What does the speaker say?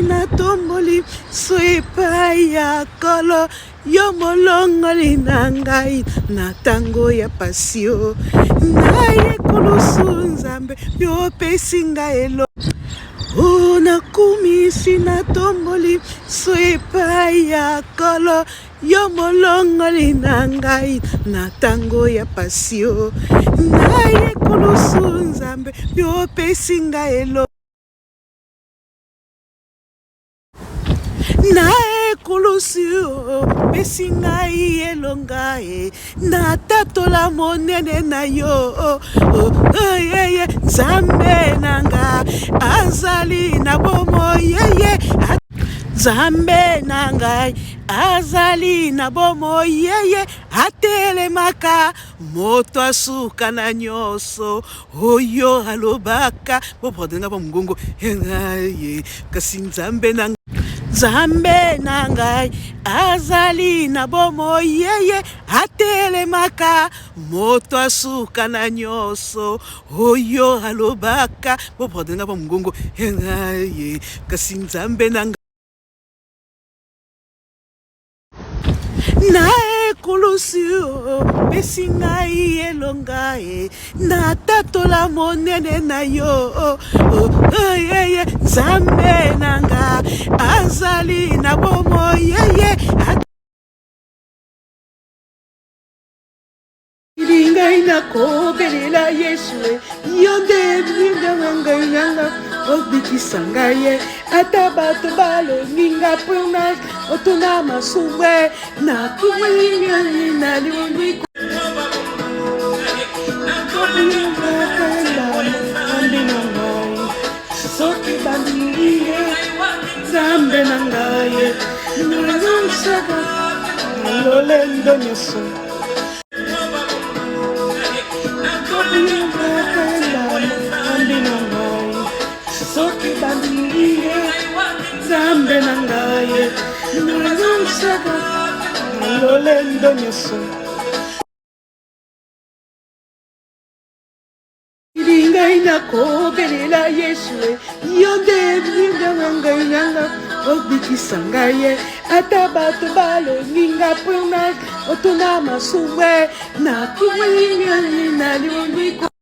na tomboli soepa ya kolo yo molongoli na ngai na tango ya pasio naye kulusu nzambe yo pesi ngai elo nakumisi na tomboli soepa ya kolo yo molongoli na ngai na tango ya pasio naye kulusu nzambe yo pesi ngai elo nae kulusio pesi ngai elonga na tatola monene na yo yeye nzambe nanga azali na bomo yeye nzambe nanga azali na bomo yeye atelemaka moto asuka na nyonso oyo alobaka bopodenga pa mungongo ye kasi nzambe nanga Nzambe na ngai azali na bomo yeye atelemaka moto asuka na nyonso oyo alobaka bopodenga pa mungongo ye kasi nzambe na ngai nae kulusio pesi ngai elonga na tatola monene na yo yeye nzambe nanga azali na bomo yeye ngai na kobelela yesu yonde binga ngai nanga obikisa ngai ata bato balongi nga mpona otuna masumwe na kuminga na liwiko soki bandingie nzambe na ngai nazosaka lolendo nyonso soki bandingie nzambe na ngai nazosaka lolendo nyonso ngai na kobelela yesu yonde binga ngai nanga obikisa ngai ata bato balongi nga mpona otuna masumwe na kuminga na liwiko